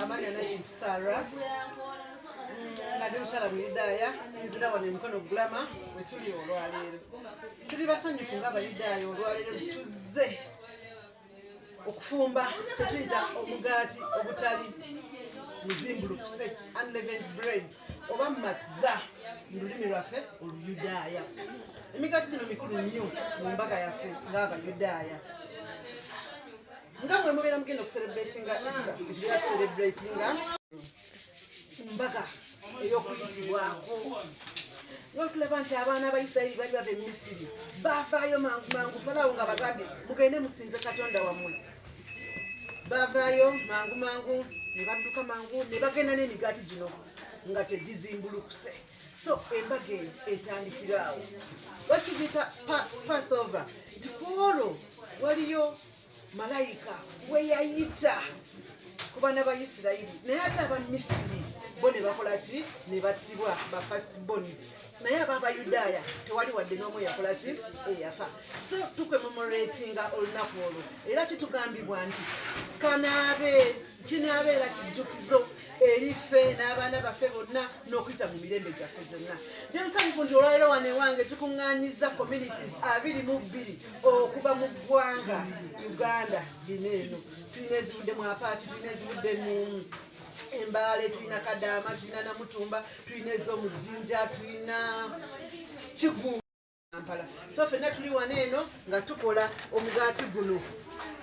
Amani anaitwa Sara. Ngadi mshala mwidaya sinzira wane mkono glama wetuli olwalero. Tuli basanyufu nga abayidaya olwalero tuzze okufumba tetuyita omugati obutali muzimbulukuse unleavened bread oba matza mu lulimi lwaffe oluyudaaya. Emigati gino mikulu nnyo mu mbaga yaffe ng'abayudaaya. Nga mwe mubeera mugenda okucelebratinga Easter, tugenda kucelebratinga mbaga ey'okuyitibwako. N'otulaba nti abaana ba Isirayiri bali bava e Misiri baavaayo mangu Falaawo nga bagambye mugende musinze Katonda wammwe. Baavaayo mangu ne badduka mangu ne bagenda n'emigaati gino nga tegizimbulukuse. So embaga eyo etandikira awo. Bakigiyita Passover. Nti olwo waliyo malayika we yayita ku baana ba Isirayiri naye ate Abamisiri bo ne bakola ki ne battibwa ba first borns. Naye ab'Abayudaaya tewali wadde n'omu yakola ki eyafa. So tukwememoratinga olunaku olwo era kitugambibwa nti kinaabeera kijjukizo eri ffe n'abaana baffe bonna n'okuyita mu mirembe gyaffe gyonna. Nze musanyufu nti olwaleero wano ewange tukuŋŋaanyiza communities 22 okuva mu ggwanga Uganda lino eno. Tulina ezivudde mu Apaati, tulina ezivudde mu Embaale, tulina Kadaama, tulina Namutumba, tulina ez'omu Jjinja, tulina Kigulu, Kampala. So ffenna tuli wano eno nga tukola omugaati guno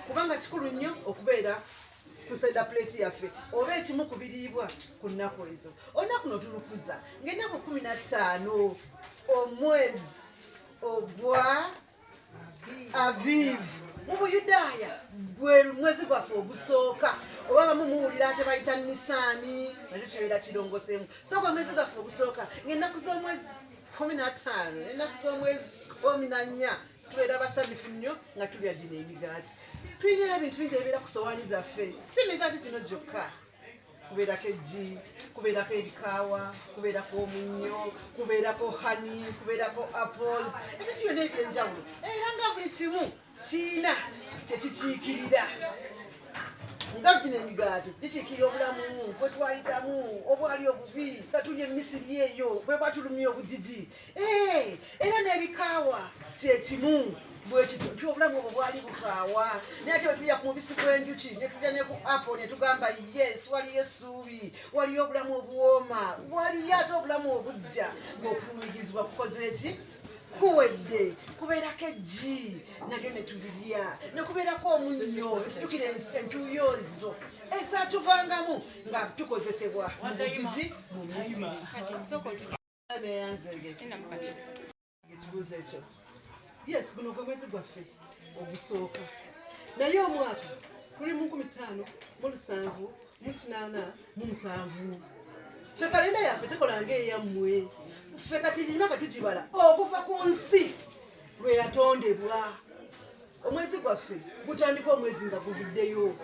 kubanga kikulu nnyo okubeera tuseda plate yaffe oba ekimu ku biriibwa ku nnaku ezo. Olunaku no tulukuza ng'ennaku 15 omwezi ogwa Aviv mu Buyudaaya gwe mwezi gwaffe ogusooka oba bamu muwulira kye bayita Nisaani nakyo kibeera kirongoseemu. So gwe mwezi gwaffe ogusooka ng'ennaku z'omwezi 15 ennaku z'omwezi 14 tubeera basanyufu nnyo nga tulya gino emigaati. Tulina ebintu bingi ebibeera ku sowaani zaffe, si migaati gino gyokka. Kubeerako eggi, kubeerako ebikaawa, kubeerako omunnyo, kubeerako hani, kubeerako apples, ebintu byonna eby'enjawulo era nga buli kimu kiina kyekikiikirira. Nga gino emigaati gikiikirira obulamu bwe twayitamu obwali obubi nga tuli e Misiri eyo bwe batulumya obugigi. Era n'ebikaawa kyekimu bwekiti obulamu obwo bwali bukaawa. Naye ate bwe tulya ku mubisi gw'enjuki ne tulya ne ku apple ne tugamba yes waliyo essuubi, waliyo obulamu obuwooma, waliyo ate obulamu obujja ng'okufumigirizibwa kukoze eki kuwedde. Kubeerako eggi nabyo ne tubirya, ne kubeerako omunnyo tujjukira entuuyo ezo ezaatuvangamu nga tukozesebwa mu bugigi mu Misiri. Ekibuuzo ekyo yes guno gwe mwezi gwaffe ogusooka naye omwaka guli mu 15,787. Ffe kalenda yaffe tekola ng'eyammwe. Ffe kati imaka tugibala okuva ku nsi lwe yatondebwa. Omwezi gwaffe gutandika omwezi nga guvuddeyo.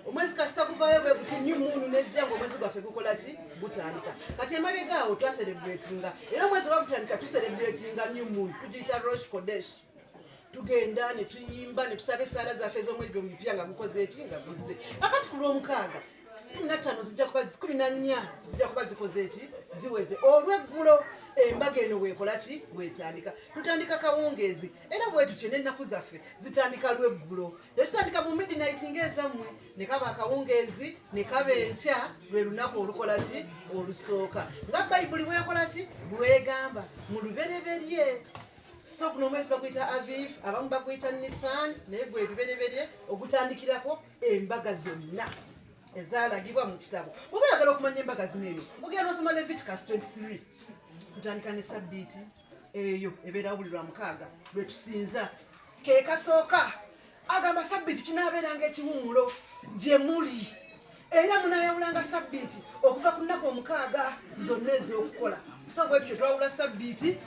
Omwezi kasita guvaayo bwe guti new moon nejja ng'omwezi gwaffe gukola ki gutandika. Kati emabega awo twacelebratinga era omwezi oba gutandika tucelebratinga new moon tugiyita Rosh Kodesh. Tugenda ne tuyimba ne tusaba essaala zaffe ez'omwezi omupya nga gukoze eki nga guzze. Kakati ku lw'omukaaga 15 zijja kuba 14 zijja kuba zikoze eki ziweze. Olw'eggulo embaga eno weekola ki bwetandika. Tutandika kawungeezi era bwe tutyo n'ennaku zaffe zitandika lw'eggulo. Tezitandika mu midnight ng'ezammwe ne kaba akawungeezi ne kaba enkya lwe lunaku olukola ki olusooka. Nga Bayibuli bwekola ki bwegamba mu lubereberye. So guno omwezi baguyita Aviv, abamu baguyita Nisan, naye gwe lubereberye ogutandikirako embaga zonna ezaalagibwa mu kitabo. Oba oyagala okumanya embaga zino eno ogenda n'osoma Leviticus 23. Tutandika ne Sabbiiti eyo ebeera buli lwa mukaaga lwe tusinza. Ke kasooka agamba Sabbiiti kinaabeeranga ekiwummulo gye muli era munaayawulanga Sabbiiti okuva ku nnaku omukaaga zonna ez'okukola. So bwe tutyo twawula Sabbiiti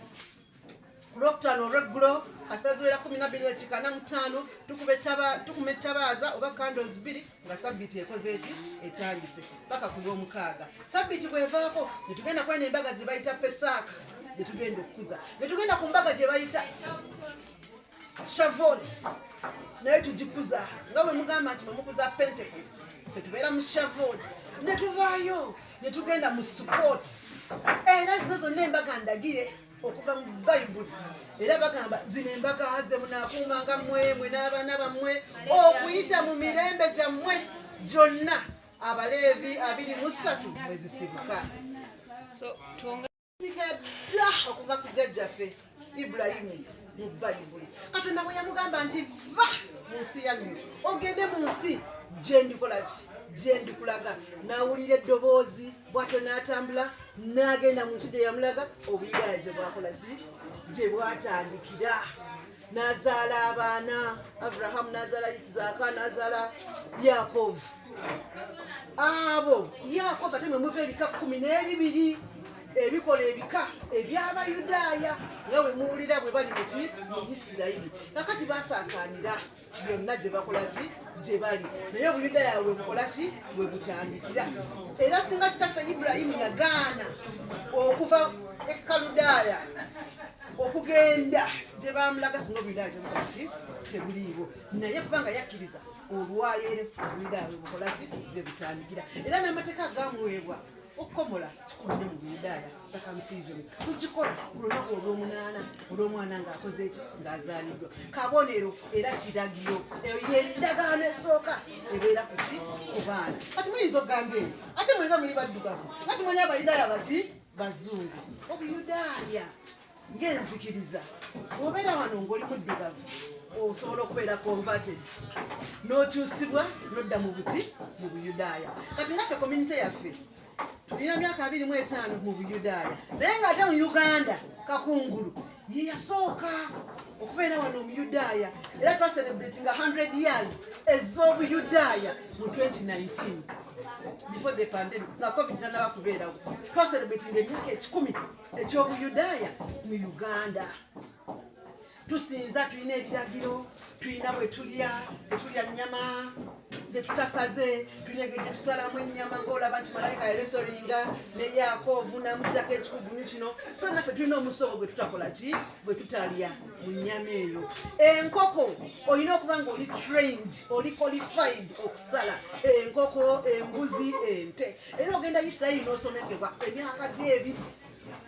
Olwokutaano olw'eggulo kasita ziwera 12:45 tukuma ettabaaza oba candles 2 nga Sabbiiti ekoze eki etandise paka ku lw'omukaaga. Sabbiiti bwevaako ne tugenda kwena embaga ze bayita Pesaaka gye tugenda okukuza. Ne tugenda ku mbaga gye bayita Shavuot naye tugikuza nga bwe mugamba nti mwemukuza Pentecost ffe tubeera mu Shavuot ne tuvaayo ne tugenda mu Sukkot era zino zonna embaga ndagire okuva mu Bayibuli era bagamba zino embaga ze munaakuumanga mmwe n'abaana bammwe okuyita mu mirembe gyammwe gyonna Abaleevi 23 mwe zisibuka dda okuva ku jjajjaffe Ibulayimu mu Bayibuli. Katonda bwe yamugamba nti va mu nsi yanyu ogende mu nsi gye ndikola ki gye ndikulaga n'awulira eddoboozi bw'atyo n'atambula n'agenda mu nsi gye yamulaga Obuyudaaya gye bwakola ki gye bwatandikira n'azaala abaana Aburahamu n'azaala Isaaka n'azaala Yakovu. Abo Yakovu ate mwe muva ebika 12 ebikola ebika eby'Abayudaaya nga bwe muwulira bwe bali mu Isirayiri. Kakati basaasaanira byonna gye bakola ki gye bali naye Obuyudaaya bwe bukola ki bwe butandikira. Era singa kitaffe Ibulayimu yagaana okuva e Kaludaaya okugenda gye bamulaga singa Obuyudaaya gye bukola ki tebuliiwo naye kubanga yakkiriza olwaleero Obuyudaaya bwe bukola ki gye butandikira. Era n'amateeka agamuweebwa okukomola kikulu ne mu Buyudaaya circumcision tugikola ku lunaku olw'omunaana olw'omwana ng'akoze eki ng'azaaliddwa kabonero era kiragiro eyo y'endagaano esooka ebeera ku ki ku baana. Kati muyinza okugamba eyo ate mwenga muli baddugavu nga tumanye Abayudaaya baki bazungu. Obuyudaaya ng'enzikiriza bw'obeera wano ng'oli muddugavu osobola okubeera converted n'okyusibwa n'odda mu buki mu Buyudaaya. Kati ngaffe community yaffe tulina myaka 25 mu Buyudaaya naye ng'ate mu Uganda Kakungulu ye yasooka okubeera wano Omuyudaaya era twacelebratinga 100 years ez'Obuyudaaya mu 2019 before the pandemic nga COVID tanaba kubeerawo twacelebratinga emyaka 10 eky'Obuyudaaya mu Uganda. Tusinza tulina ebiragiro tulina bwe tulya nnyama gye tutasaze tulina gye tusalamu ennyama ng'olaba nti malayika yaresoringa ne Yakovu n'amugyako ekikugunyu kino so naffe tulina omusogo gwe tutakola ki bwe tutalya mu nnyama eyo. Enkoko olina okuba nga oli trained oli qualified okusala enkoko embuzi ente era ogenda Isirayiri n'osomesebwa emyaka gye2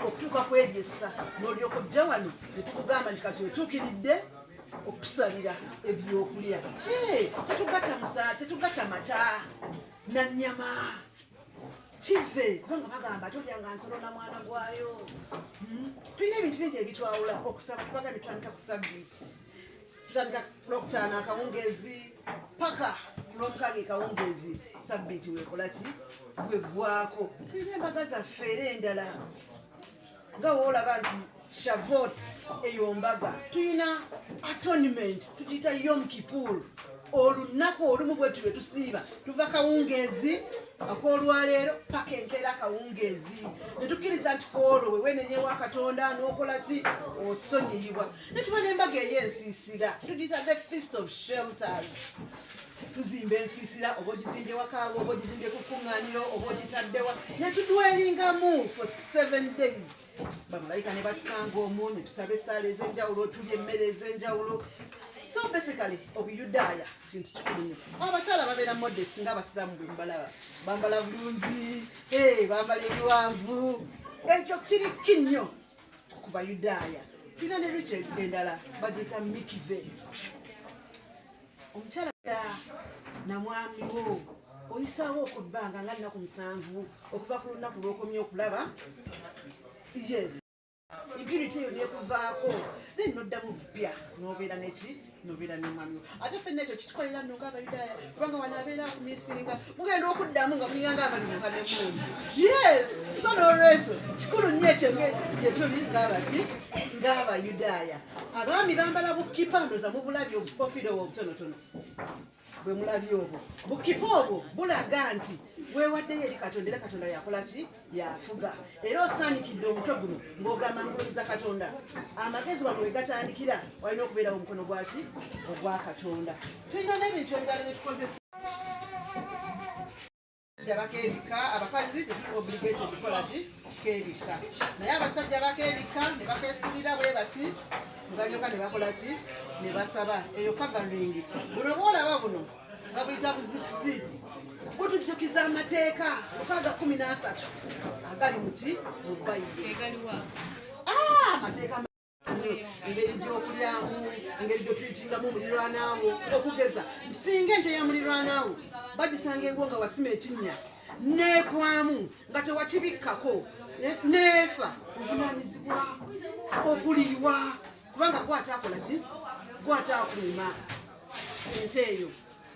okutuuka kwegyesa n'olyoka ojja wano ne tukugamba nti kati otuukiridde okusalira ebyokulya tetugatta mata na nnyama kive kubanga bagamba tolyanga nsolo na mwana gwayo. Tulina ebintu bingi ebitwawula okusaba tubaga ne tutandika ku Sabbiiti tutandika Lwokutaano akawungeezi paka ku Lwomukaaga ekawungeezi Sabbiiti weekola ki weggwako. Tulina embaga zaffe era endala nga woolaba nti Shavuot eyo mbaga tulina atonement tutuyita Yom Kippur olunaku olumu bwe tube tusiiba tuva kawungeezi ak'olwaleero paka enkeera akawungeezi ne tukkiriza nti kwolwo we wenenyewa Katonda n'okola ki osonyiyibwa. Ne tuba n'embaga ey'ensiisira tutuyita the Feast of Shelters. Tuzimba ensiisira oba ogizimbye wakaawo oba ogizimbye ku kkuŋŋaaniro oba ogitaddewa ne tudwelingamu for 7 days. Bamalayika ne batusanga omwo ne tusaba essaala ez'enjawulo tulya emmere ez'enjawulo. So basically Obuyudaaya kintu kikulu nnyo. Abakyala babeera modest ng'Abasiraamu bwe mubalaba bambala bulungi bambala ebiwanvu ekyo kiriki nnyo ku Bayudaaya. Tulina ne Richard endala bagiyita Mikve. Omukyala na mwami wo oyisaawo okubbanga nga nnaku 7 okuva ku lunaku lw'okomye okulaba. Yes. Impurity eyo nekuvaako then noddamu bbya n'obeera neki n'obeera n'omwami wo. Ate ffenna ekyo kitukolera nno ng'Abayudaaya kubanga wano abeera akumisinga mugenda okuddamu nga mulinganga abali mu kanemundu. Yes, so n'olwekyo kikulu nnyo ekyo gye tuli ng'Abayudaaya. Abaami bambala bukkipa ndoza mubulabye obukofiira obwo obutonotono bwe mulabye obwo. Bukkipa obwo bulaga nti weewaddeyo eri Katonda era Katonda yakola ki yafuga era osaanikidde omutwe guno ng'ogamba nkulumiza Katonda. Amagezi wano we gatandikira walina okubeera omukono gwaki ogwa Katonda. Tulina n'ebintu ebirala bye tukozesa abasajja bakeebika abakazi tetuli obligated kukola ki keebika naye abasajja bakeebika ne bakeesulira bwe bati ne balyoka ne bakola ki ne basaba eyo covering buno bwolaba buno babuyita buzitiziti butujjukiza amateeka 613 agali muki mu bayibuli amateeka engeri gy'okulyamu engeri gy'otuyitiringamu mulirwanaawo okugeza singa ente ya mulirwanaawo bagisanga engo nga wasima ekinnya neekwamu nga tewakibikkako neefa ovunaanyizibwa okuliibwa kubanga gwataakola ki gwataakuuma ente eyo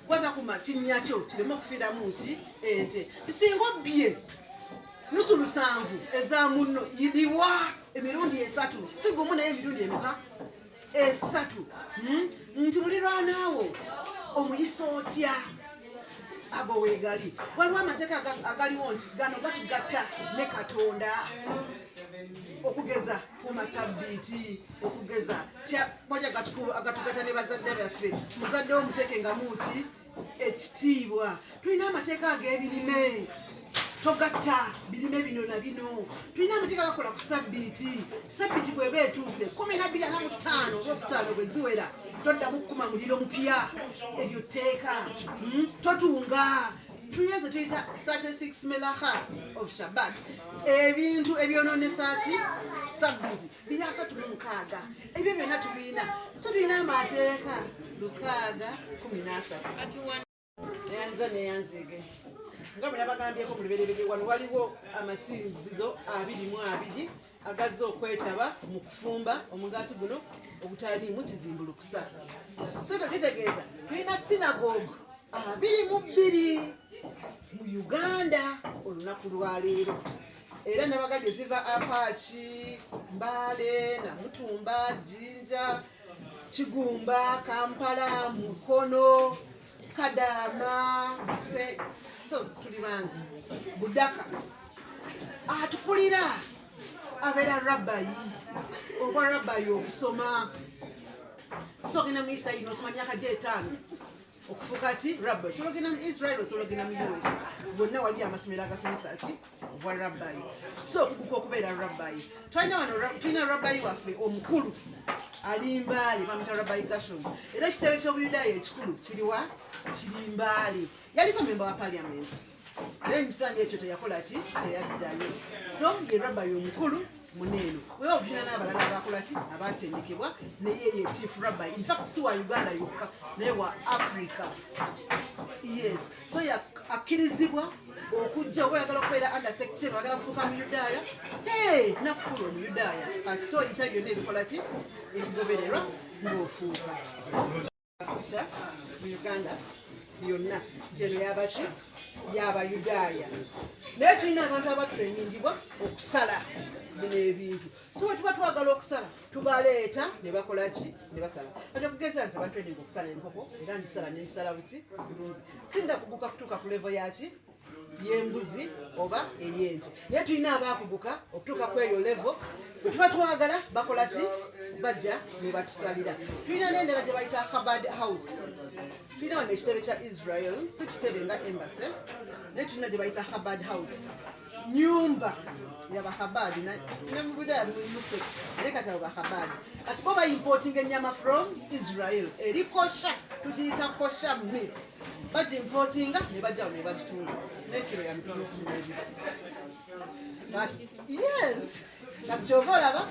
gwatakuuma kinnya kyo kireme okufiiramu nti ente singa obbye nusu 7 eza munno yiriwa emirundi 3 si gumu naye emirundi emeka 3 nti mulirwanaawo omuyisa otya abo weegali waliwo amateeka agaliwo nti gano gatugatta ne Katonda okugeza ku masabbiiti okugeza wali agatugatta ne bazadde baffe muzadde omuteeke nga muti ekitiibwa tulina amateeka ag'ebirime togatta birime bino na bino tulina amateeka gakola ku sabbiiti bweba etuuse 12:45 olwokutaano bwe ziwera toddamu kukuma muliro mupya eryo tteeka totunga tulina ze tuyita 36 melaha of Shabbat ebintu ebyonoonesa ki sabbiiti 306 ebyo byonna tubiina so tulina amateeka 613 neyanza neyanzige nga bwe nabagambyeko mu lubereberye wano waliwo amasinzizo 22 agazze okwetaba mu kufumba omugaati guno ogutaliimu kizimbulukusa so tokitegeeza tulina sinagogue 22 mu Uganda olunaku lwaleero era nabagambye ziva Apache Mbale Namutumba Jinja Kigumba Kampala Mukono Kadama Buse so tuli bangi Budaka atukulira abeera rabbayi oba rabbayi okusoma so gina mu Israel osoma myaka 5 okufuuka ki rabbayi so gina mu Israel so gina mu US bonna wali amasomero agasomesa ki obwa rabbayi so okubeera rabbayi tulina rabbayi waffe omukulu alimbaali bamuyita rabbayi Gashom era ekitebe ky'obuyudaaya ekikulu kiriwa kirimbaali yaliko memba wa parliament naye emisande ekyo teyakola ki teyaddayo so ye rabbayi omukulu muneeno wewe obulina n'abalala abakola ki abatendekebwa naye ye chief rabbi in fact si wa Uganda yokka naye wa Africa yes so yakkirizibwa okujja oba oyagala okubeera under secretary oyagala kufuuka mu Yudaaya nakufuula omuyudaaya kasita oyita byonna ebikola ki ebigobererwa ng'ofuuka mu Uganda byonna nti eno yabaki y'Abayudaaya naye tulina abantu abatrainingibwa okusala bino ebintu so bwe tuba twagala okusala tubaleeta ne bakola ki ne basala ate kugeza nti abantu training okusala enkoko era ndisala nendisala busi bulungi sinda kuguka kutuuka ku level yaki y'embuzi oba ey'ente naye tulina abakuguka okutuuka ku eyo level bwe tuba twagala bakola ki bajja ne batusalira tulina n'endala gye bayita Chabad house tulina wano ekitebe kya Israel si kitebe nga embassy naye tulina gye bayita Chabad house nyumba y'Abachabad ne mu Budaaya mu sect naye kati abo Bachabad kati bo baimporting ennyama from Israel eri kosha tugiyita kosha meat bagimportinga ne bajjawo ne bagitunda n'ekiro ya 12 kati yes kati kyova olaba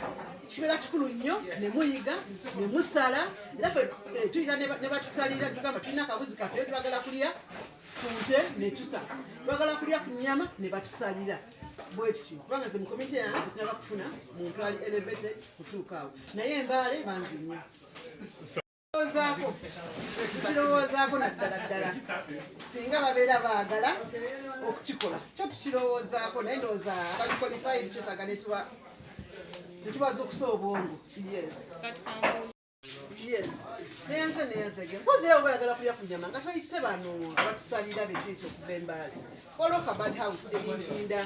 kibeera kikulu nnyo ne muyiga ne musala era ffe tuyita ne batusalira tugamba tulina akabuzi kaffe twagala kulya ku nte ne tusa twagala kulya ku nnyama ne batusalira bwe kityo kubanga nze mu komiti yange tetunaba kufuna muntu ali elevated kutuukaawo naye embaale banzi nnyo tukirowoozaako naddala ddala singa babeera baagala okukikola kyo tukirowoozaako naye ndowooza abali qualified kyetaaga netubaza okusa obwongo yes neyanzege mpozi era oba oyagala kulya ku nyama nga toyise bano abatusalira betuyita okuva embaale waliwo Chabad house erintinda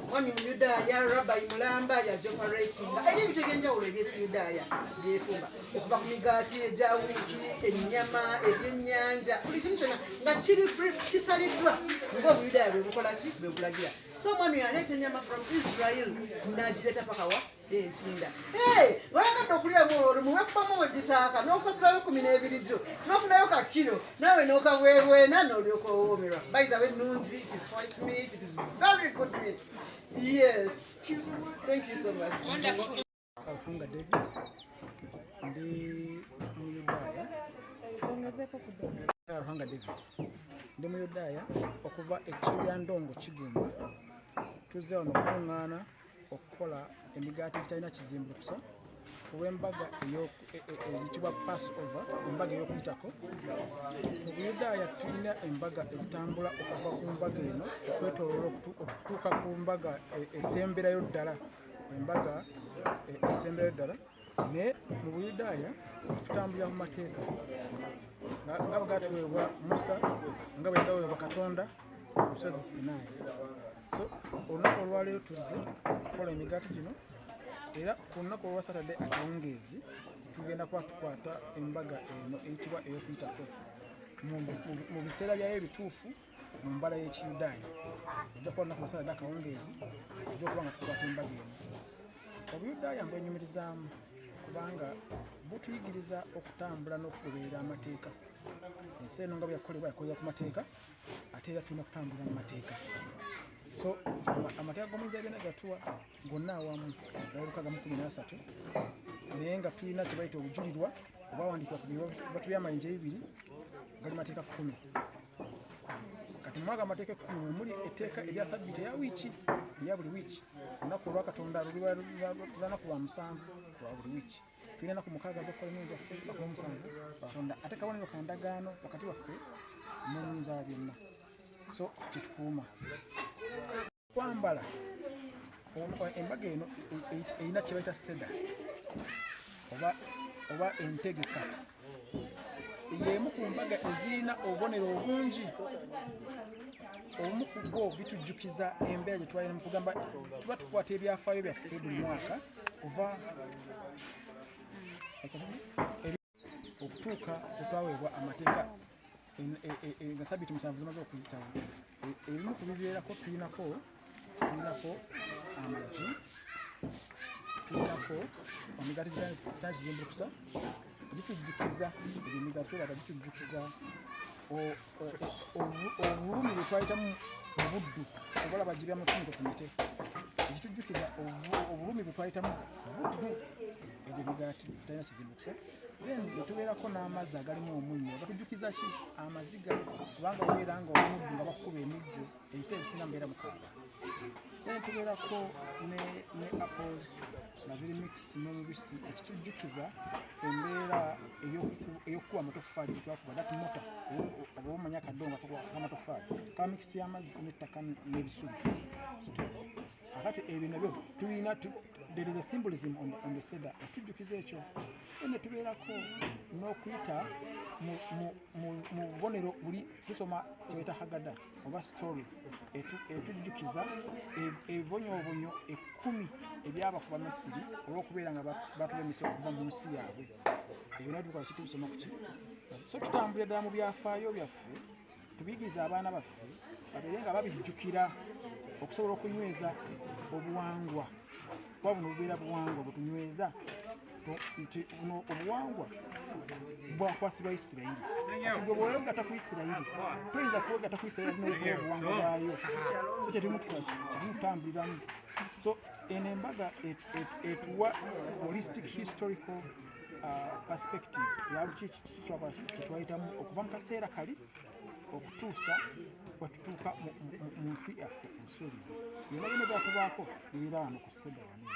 mwami muyudaaya rabai mulamba yajoperatinga eri ebintu ebyenjawulo ebyekiyudaaya byefumba okuva ku migaati egya wiiki ennyama ebyennyanja buli kimu kyonna nga kisaliddwa ngaobuyudaaya bwebukolaki bwebulagira so mwami aleeta ennyama from Israel nagireeta pakawa entinda wayagadde okulyamu olwo muwekubamu wegitaaka n'okusasulayo 12 gyo n'ofunayo ka kiro naawe n'okabwebwena n'olyoka owoomerwa by the way nunzi it is white meat it is very good meat yes thank you so much Kafunga David ndi muyudaaya Kafunga David ndi muyudaaya okuva ekibya ndongo kigumba tuzze wano okuŋŋaana okukola emigaati egitalina kizimbukusa olw'embaga eyitibwa Passover embaga ey'okuyitako mu Buyudaaya tulina embaga ezitambula okuva ku mbaga eno okwetooloola okutuuka ku mbaga esemberayo ddala embaga esemberayo ddala naye mu Buyudaaya tutambulira mu mateeka nga bwegatuweebwa Musa nga bwe gaweebwa Katonda ku lusozi Sinaayi. So olunaku olwaleero tuzze okukola emigaati gino era ku lunaku olwa Saturday akawungeezi tugenda kuba tukwata embaga eno eyitibwa ey'okuyitako mu biseera byayo ebituufu mu mbala y'Ekiyudaaya ojja kuba olunaku lwa Saturday akawungeezi ojja okuba nga tukwata embaga eno. Obuyudaaya mbwenyumirizaamu kubanga butuyigiriza okutambula n'okugoberera amateeka. Ensi eno nga byakolebwa yakolebwa ku mateeka ate era tulina kutambulira mu mateeka. So amateeka g'omuyinza agenda gatuwa gonna awamu gaweruka gamu 13 naye nga tulina kye bayita obujulirwa obwawandiikibwa ku bibatu by'amayinja ebibiri gali mateeka 10. Kati mu mwaka amateeka 10 mwe muli etteeka erya ssabbiiti eya wiiki erya buli wiiki olunaku olwa Katonda lunaku lwa 7 lwa buli wiiki tulina ennaku 6 z'okukola emirimu gyaffe olw'omusanvu Katonda ate kabonero ka ndagaano wakati waffe n'omuyinza byonna. So kitukuuma kwambala embaga eno erina kye bayita seda oba entegeka y'emu ku mbaga ezirina obubonero obungi. Obumu ku bwo bitujjukiza embeera gye twalina mu kugamba tuba tukwata ebyafaayo byaffe buli mwaka kuva okutuuka tetwaweebwa amateeka nga ssabbiiti 7 zimaze okuyitawo. Ebimu ku bibeerako tulinako amagi, tulinako emigaati gitanakizimbukusa bitujjukiza ebyo emigaati olaga bitujjukiza obulumi bwe twayitamu obuddu obalaba girya mutungo ku mite ekitujjukiza obulumi bwe twayitamu obuddu ebyo emigaati gitalina kizimbukusa. Then netubeerako n'amazzi agalimu omunnyo agatujjukiza ki amaziga kubanga obeera nga omuddu nga bakuba emiggo ebiseera ebisinga mubeera mukaaga. Then tubeerako ne apples nga ziri mixed n'omubisi ekitujjukiza embeera ey'okukuba amatoffaali gye twakuba that mota oba omanya akadongo k'amatoffaali kaba mixed y'amazzi n'ettaka n'ebisubi. Akati ebyo nabyo tulina there is a symbolism on the seda etujjukiza ekyo. Ene tubeerako n'okuyita mu bubonero buli tusoma kyeta Haggadah oba story etujjukiza ebibonyoobonyo 10 ebyaba ku Bamisiri olw'okubeera nga batulemesa okuva mu nsi yaabwe. Ebyo nabyo tukola kitusoma ku ki. So tutambulira ddala mu byafaayo byaffe tubiyigiriza abaana baffe babeere nga babijjukira okusobola okunyweza obuwangwa kuba buno bubeera buwangwa butunyweza nti buno obuwangwa bwakwasibwa Isirayiri. Kati gwe bw'oyogatta ku Isirayiri toyinza kwegatta ku Isirayiri n'okuwa obuwangwa bwayo. So kyeturimu tutambuliramu. So eno embaga etuwa holistic historical perspective ya buki kyetwayitamu okuva mu kaseera kali okutuusa bwetutuuka mu nsi yaffe ensuubizi. Byonna bino byatubaako bibeera wano ku seda wano.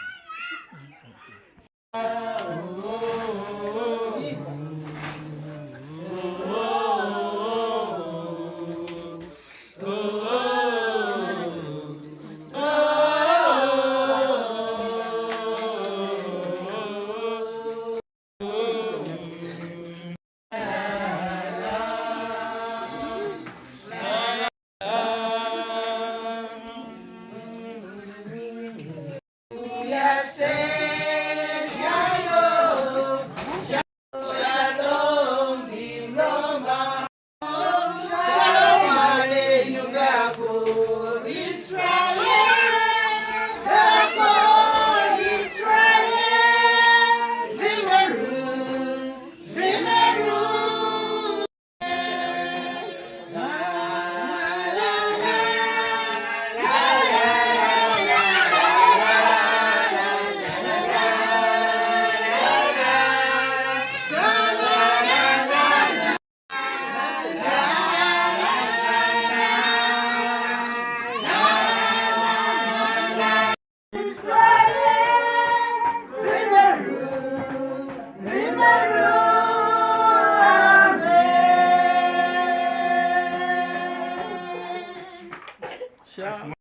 atya.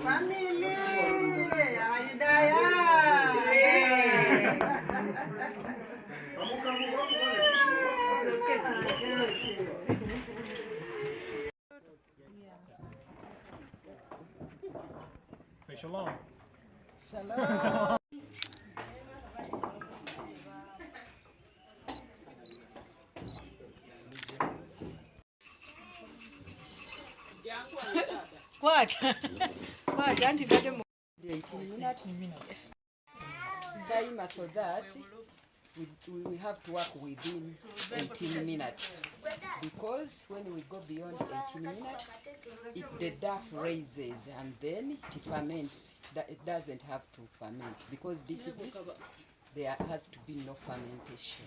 Family, Ayudaya. Say shalom. Shalom. What? Auntie, 18 minutes. Timer so that we have to work within 18 minutes. Because when we go beyond 18 minutes, the dough raises and then it ferments. It doesn't have to ferment because this yeast, there has to be no fermentation.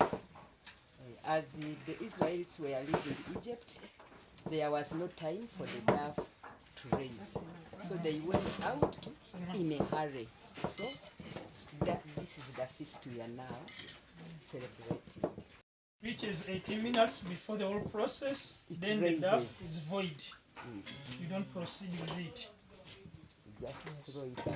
As the Israelites were living in Egypt, there was no time for the dough to raise. So they went out in a hurry. So this is the feast we are now celebrating. Which is 18 minutes before the whole process, then raises. The dough is void. You don't proceed with it. Just throw it away.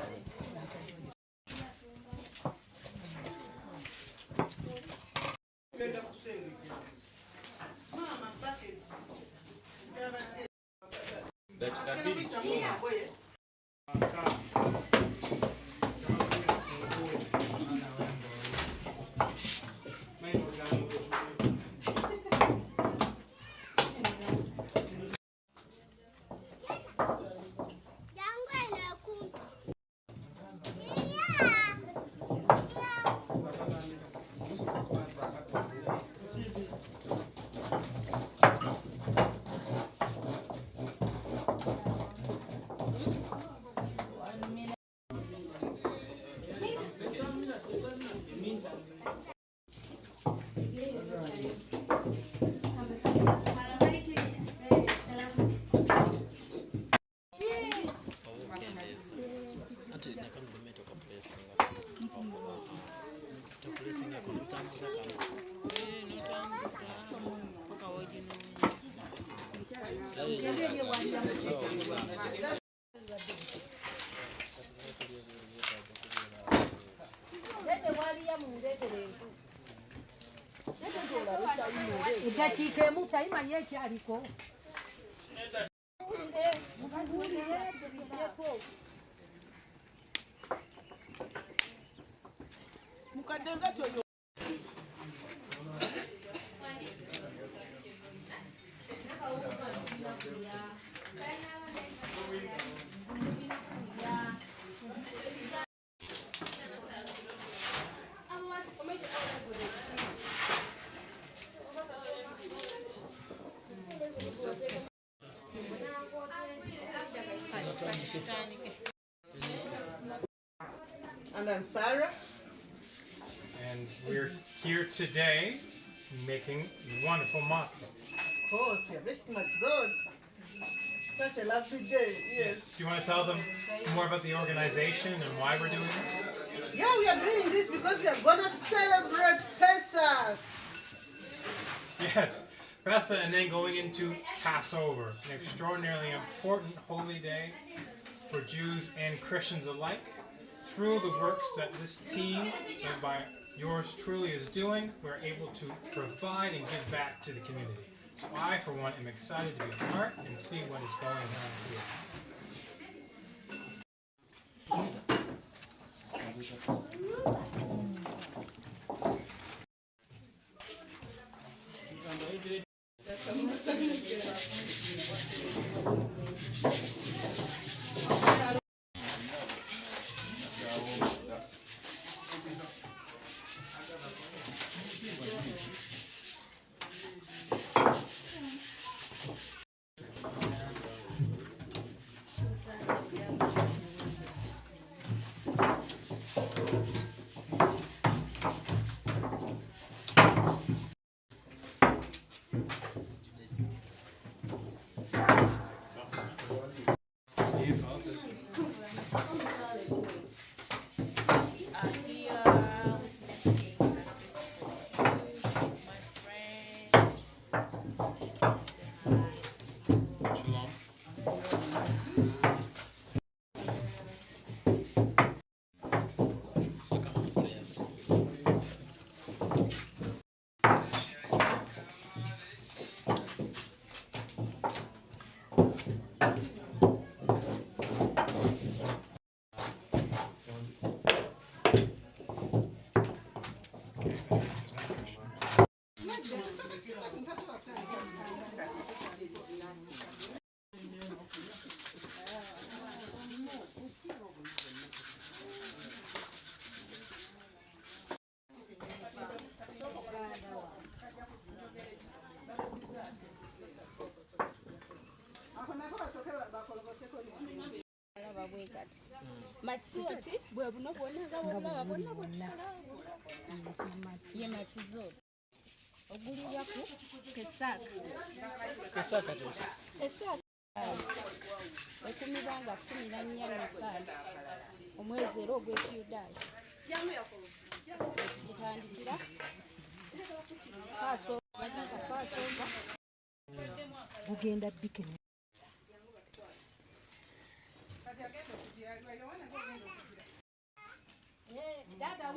Idachikemu taima yechi aliko. Mukadenga choyo. And I'm Sarah. And we're here today making wonderful matzah. Of course, we are making matzot. Such a lovely day, yes. Do you want to tell them more about the organization and why we're doing this? Yeah, we are doing this because we are going to celebrate Pesach. Yes, Pesach, and then going into Passover, an extraordinarily important holy day for Jews and Christians alike. Through the works that this team, led by yours truly, is doing, we're able to provide and give back to the community. So I, for one, am excited to be a part and see what is going on here. answers that question. Matisoti bwe buno bwonna nga bwonna ye matizo ogulibwa ku kesaaka esaaka ekumibanga 14 omwezi era ogw'ekiyudaaya gitandikira Passover bugenda bikini dada